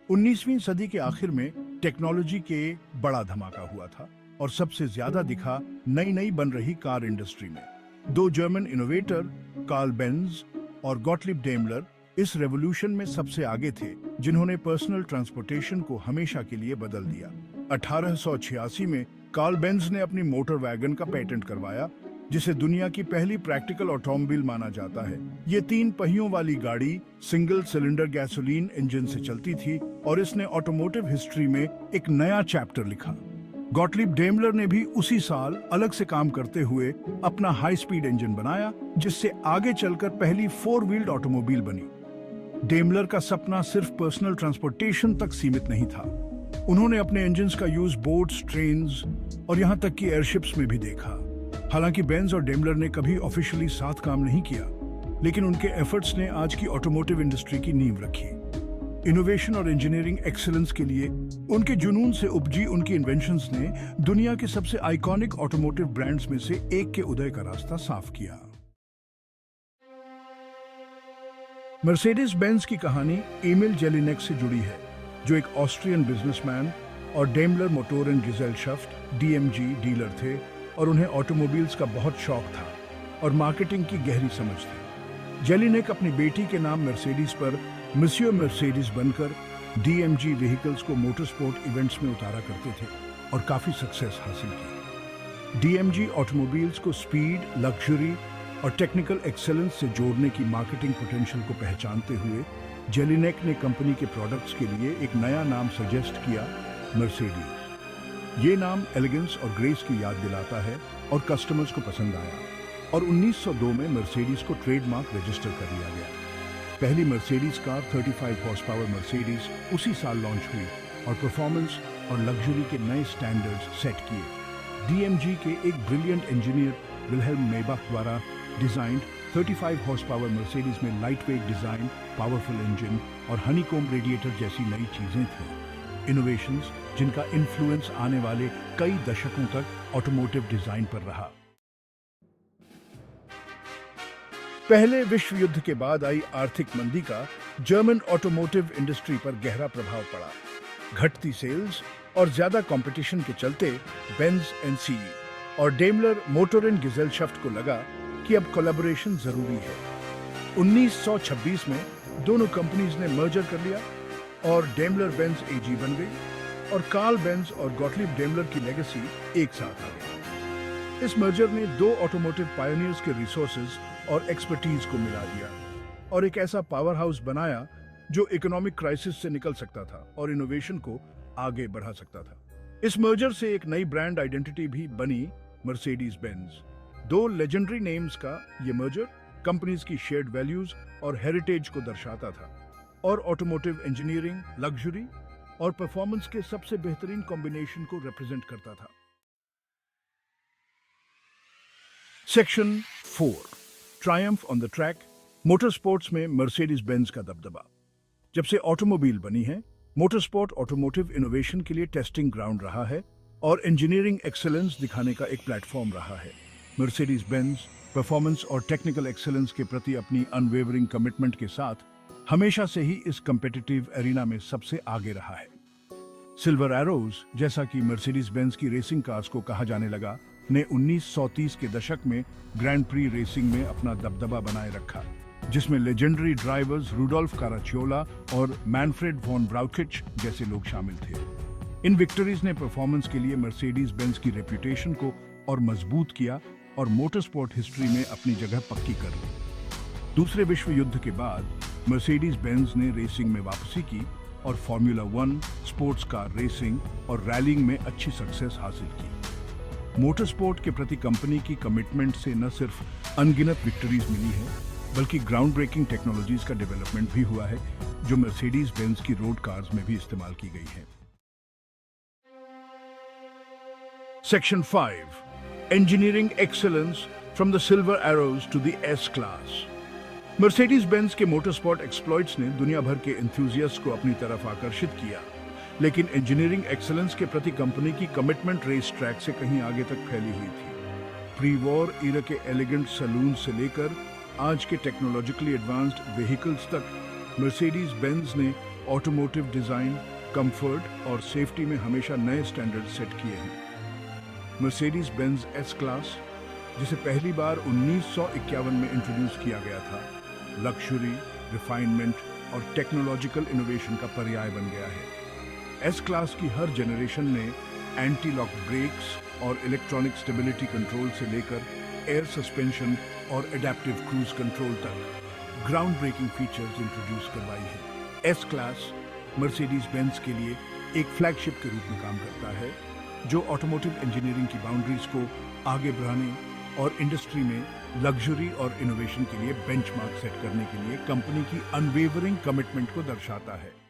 19वीं सदी के आखिर में टेक्नोलॉजी के बड़ा धमाका हुआ था और सबसे ज्यादा दिखा नई नई बन रही कार इंडस्ट्री में। दो जर्मन इनोवेटर कार्ल बेंज और गॉटलिब डेमलर इस रेवोल्यूशन में सबसे आगे थे, जिन्होंने पर्सनल ट्रांसपोर्टेशन को हमेशा के लिए बदल दिया। 1886 में कार्ल बेंज ने अपनी मोटर वैगन का पेटेंट करवाया, जिसे दुनिया की पहली प्रैक्टिकल ऑटोमोबाइल माना जाता है। ये 3 पहियों वाली गाड़ी सिंगल सिलेंडर गैसोलीन इंजन से चलती थी और इसने ऑटोमोटिव हिस्ट्री में एक नया चैप्टर लिखा। गॉटलिब डेमलर ने भी उसी साल अलग से काम करते हुए अपना हाई स्पीड इंजन बनाया, जिससे आगे चलकर पहली 4 व्हील्ड ऑटोमोबाइल बनी। डेमलर का सपना सिर्फ पर्सनल ट्रांसपोर्टेशन तक सीमित नहीं था। उन्होंने अपने इंजन्स का यूज बोट्स, ट्रेन्स और यहाँ तक कि एयरशिप्स में भी देखा। हालांकि बेंज और डेमलर ने कभी ऑफिशियली साथ काम नहीं किया, लेकिन उनके एफर्ट्स ने आज की ऑटोमोटिव इंडस्ट्री की नींव रखी। इनोवेशन और इंजीनियरिंग एक्सीलेंस के लिए उनके जुनून से उपजी उनकी इन्वेंशंस ने दुनिया के सबसे आइकॉनिक ऑटोमोटिव ब्रांड्स में से एक के उदय का रास्ता साफ किया। मर्सिडीज बेंज की कहानी एमिल जेलिनेक से जुड़ी है, जो एक ऑस्ट्रियन बिजनेसमैन और Daimler motor and Gesellschaft (DMG) dealer थे और उन्हें ऑटोमोबाइल्स का बहुत शौक था और मार्केटिंग की गहरी समझ थी। जेलिनेक अपनी बेटी के नाम मर्सिडीज पर मिसियो मर्सिडीज बनकर DMG व्हीकल्स को मोटरस्पोर्ट इवेंट्स में उतारा करते थे और काफी सक्सेस हासिल की। DMG ऑटोमोबाइल्स को स्पीड, लग्जरी और टेक्निकल एक्सेलेंस से जोड़ने की मार्केटिंग पोटेंशियल को पहचानते हुए जेलिनेक ने कंपनी के प्रोडक्ट्स के लिए एक नया नाम सजेस्ट किया, मर्सिडीज। ये नाम एलिगेंस और ग्रेस की याद दिलाता है और कस्टमर्स को पसंद आया और 1902 में मर्सिडीज को ट्रेडमार्क रजिस्टर कर लिया गया। पहली Mercedes car 35 horse power Mercedes उसी साल लॉन्च हुई और परफॉर्मेंस और लग्जरी के नए स्टैंडर्ड्स सेट किए। DMG के एक ब्रिलियंट इंजीनियर विल्हेल्म मेबाख द्वारा डिजाइंड 35 हॉर्स पावर मर्सिडीज में light weight design, powerful engine और हनीकोम रेडिएटर जैसी नई चीजें थी। इनोवेशंस जिनका इन्फ्लुएंस आने वाले कई दशकों तक ऑटोमोटिव डिजाइन पर रहा। पहले विश्व युद्ध के बाद आई आर्थिक मंदी का जर्मन ऑटोमोटिव इंडस्ट्री पर गहरा प्रभाव पड़ा। घटती सेल्स और ज्यादा कंपटीशन के चलते बेंज NCE और डेमलर मोटर एंड गिजेलशाफ्ट को लगा कि अब कोलैबोरेशन जरूरी है। 1926 में दोनों कंपनीज ने मर्जर कर लिया और डेमलर बेंज AG बन गई और कार्ल बेंज और गॉटलिब डेमलर की लेगेसी एक साथ आ गई। इस मर्जर ने 2 ऑटोमोटिव पायोनियर्स के रिसोर्सेज और एक्सपर्टीज को मिला दिया और एक ऐसा पावर हाउस बनाया जो इकोनॉमिक क्राइसिस से निकल सकता था और इनोवेशन को आगे बढ़ा सकता था। इस मर्जर से एक नई ब्रांड आइडेंटिटी भी बनी, मर्सिडीज बेंज। 2 लेजेंडरी नेम्स का ये मर्जर कंपनीज की शेयर्ड वैल्यूज और हेरिटेज को दर्शाता था और ऑटोमोटिव इंजीनियरिंग, लग्जरी और परफॉर्मेंस के सबसे बेहतरीन कॉम्बिनेशन को रिप्रेजेंट करता था। Section 4, Triumph on the track. Motorsports में मर्सिडीज बेंज का दबदबा। जब से ऑटोमोबाइल बनी है, मोटरस्पोर्ट ऑटोमोटिव इनोवेशन के लिए टेस्टिंग ग्राउंड रहा है और इंजीनियरिंग एक्सेलेंस दिखाने का एक प्लेटफॉर्म रहा है। मर्सिडीज बेंज परफॉर्मेंस और टेक्निकल एक्सेलेंस के प्रति अपनी अनवेवरिंग कमिटमेंट के साथ हमेशा से ही इस कम्पिटिटिव एरिना में सबसे आगे रहा है। सिल्वर एरोज, जैसा कि मर्सिडीज बेंज की रेसिंग कार्स को कहा जाने लगा, ने 1930 के दशक में ग्रैंड प्री रेसिंग में अपना दबदबा बनाए रखा, जिसमें लेजेंडरी ड्राइवर्स रुडोल्फ काराचियोला और मैनफ्रेड वॉन ब्राउकिच जैसे लोग शामिल थे। इन विक्टरीज ने परफॉर्मेंस के लिए मर्सिडीज बेंज की रेपुटेशन को और मजबूत किया और मोटरस्पोर्ट हिस्ट्री में अपनी जगह पक्की कर ली। दूसरे विश्व युद्ध के बाद मर्सिडीज बेंज ने रेसिंग में वापसी की और फार्मूला 1, स्पोर्ट्स कार रेसिंग और रैलिंग में अच्छी सक्सेस हासिल की। मोटरस्पोर्ट के प्रति कंपनी की कमिटमेंट से न सिर्फ अनगिनत विक्टरीज मिली है, बल्कि ग्राउंड ब्रेकिंग टेक्नोलॉजीज का डेवलपमेंट भी हुआ है, जो मर्सिडीज बेंज की रोड कार्स में भी इस्तेमाल की गई है। Section 5, engineering excellence from the silver arrows to the S class. Mercedes Benz के मोटरस्पोर्ट एक्सप्लॉइट्स ने दुनिया भर के एंथुसियास्ट को अपनी तरफ आकर्षित किया, लेकिन इंजीनियरिंग एक्सेलेंस के प्रति कंपनी की कमिटमेंट रेस ट्रैक से कहीं आगे तक फैली हुई थी। प्री वॉर ईरा के एलिगेंट सलून से लेकर आज के टेक्नोलॉजिकली एडवांस्ड व्हीकल्स तक मर्सिडीज बेंज ने ऑटोमोटिव डिजाइन, कंफर्ट और सेफ्टी में हमेशा नए स्टैंडर्ड सेट किए हैं। मर्सिडीज बेंज एस क्लास, जिसे पहली बार 1951 में इंट्रोड्यूस किया गया था, लक्जरी, रिफाइनमेंट और टेक्नोलॉजिकल इनोवेशन का पर्याय बन गया है। एस क्लास की हर जनरेशन ने एंटी लॉक ब्रेक्स और इलेक्ट्रॉनिक स्टेबिलिटी कंट्रोल से लेकर एयर सस्पेंशन और एडेप्टिव क्रूज कंट्रोल तक ग्राउंड ब्रेकिंग फीचर्स इंट्रोड्यूस करवाई है। एस क्लास मर्सिडीज बेंज के लिए एक फ्लैगशिप के रूप में काम करता है, जो ऑटोमोटिव इंजीनियरिंग की बाउंड्रीज को आगे बढ़ाने और इंडस्ट्री में लग्जरी और इनोवेशन के लिए बेंचमार्क सेट करने के लिए कंपनी की अनवेवरिंग कमिटमेंट को दर्शाता है।